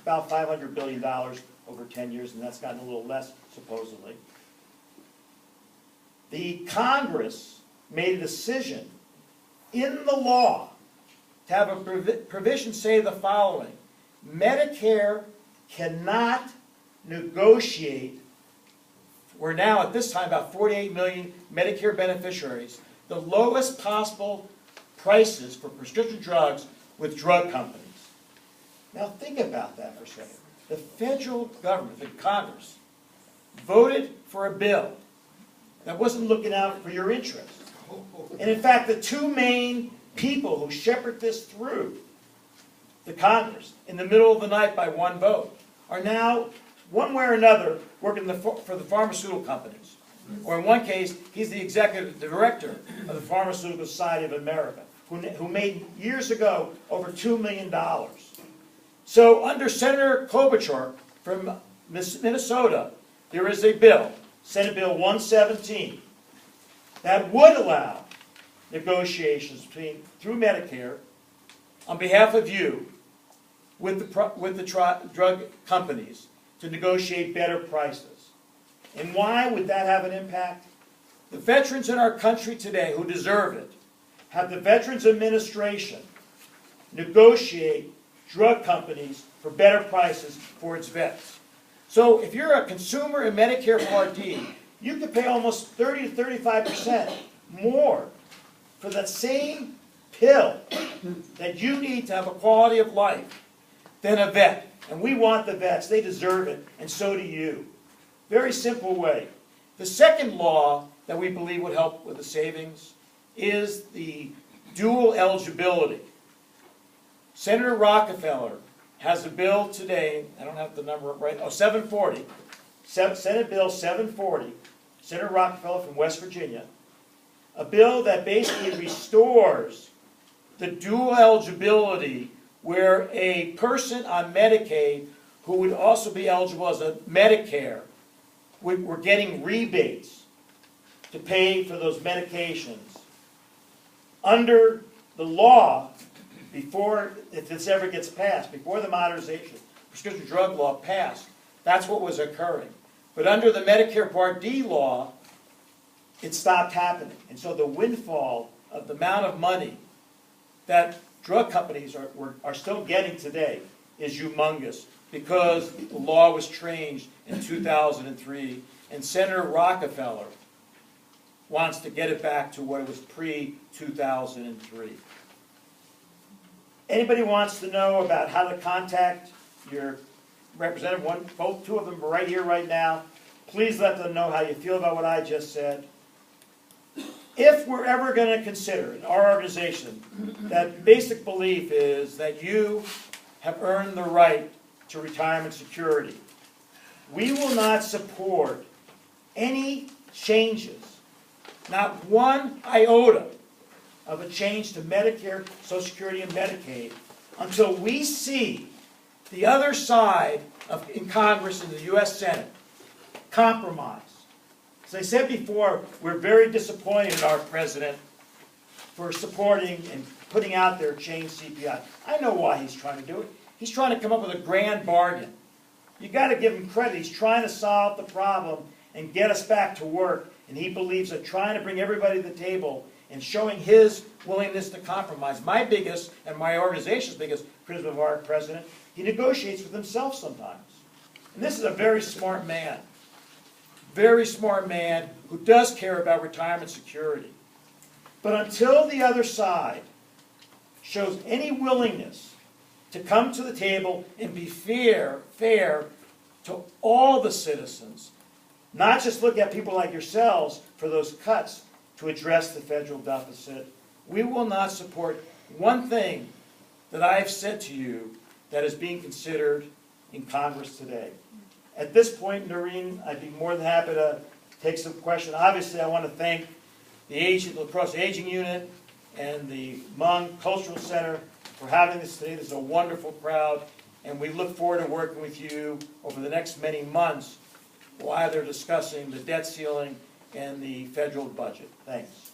about $500 billion over 10 years, and that's gotten a little less, supposedly. The Congress made a decision in the law to have a provision say the following: Medicare cannot negotiate, we're now at this time about 48 million Medicare beneficiaries, the lowest possible prices for prescription drugs with drug companies. Now think about that for a second. The federal government, the Congress, voted for a bill that wasn't looking out for your interests. And in fact, the two main people who shepherd this through the Congress in the middle of the night by one vote are now, one way or another, working for the pharmaceutical companies. Or in one case, he's the executive director of the Pharmaceutical Society of America, who made years ago over $2 million. So under Senator Klobuchar from Minnesota, there is a bill, Senate Bill 117, that would allow negotiations through Medicare on behalf of you with the drug companies to negotiate better prices. And why would that have an impact? The veterans in our country today who deserve it have the Veterans Administration negotiate drug companies for better prices for its vets. So if you're a consumer in Medicare Part D, you could pay almost 30 to 35% more for that same pill that you need to have a quality of life than a vet. And we want the vets. They deserve it, and so do you. Very simple way. The second law that we believe would help with the savings is the dual eligibility. Senator Rockefeller has a bill today, I don't have the number right, 740, Senate Bill 740, Senator Rockefeller from West Virginia, a bill that basically restores the dual eligibility where a person on Medicaid who would also be eligible as a Medicare were getting rebates to pay for those medications. Under the law, before, if this ever gets passed, before the modernization prescription drug law passed, that's what was occurring. But under the Medicare Part D law, it stopped happening. And so the windfall of the amount of money that drug companies are still getting today is humongous because the law was changed in 2003, and Senator Rockefeller wants to get it back to what it was pre-2003. Anybody wants to know about how to contact your representative, two of them are right here right now, please let them know how you feel about what I just said. If we're ever going to consider in our organization that basic belief is that you have earned the right to retirement security, we will not support any changes, not one iota of a change to Medicare, Social Security, and Medicaid until we see the other side in Congress and the U.S. Senate compromise. As I said before, we're very disappointed in our president for supporting and putting out there change CPI. I know why he's trying to do it. He's trying to come up with a grand bargain. You've got to give him credit. He's trying to solve the problem and get us back to work. And he believes that trying to bring everybody to the table and showing his willingness to compromise. My biggest and my organization's biggest criticism of our president, he negotiates with himself sometimes. And this is a very smart man. Very smart man who does care about retirement security. But until the other side shows any willingness to come to the table and be fair to all the citizens, not just look at people like yourselves for those cuts to address the federal deficit, we will not support one thing that I have said to you that is being considered in Congress today. At this point, Noreen, I'd be more than happy to take some questions. Obviously, I want to thank the Crosse Aging Unit and the Hmong Cultural Center for having this today. This is a wonderful crowd, and we look forward to working with you over the next many months while they're discussing the debt ceiling and the federal budget. Thanks.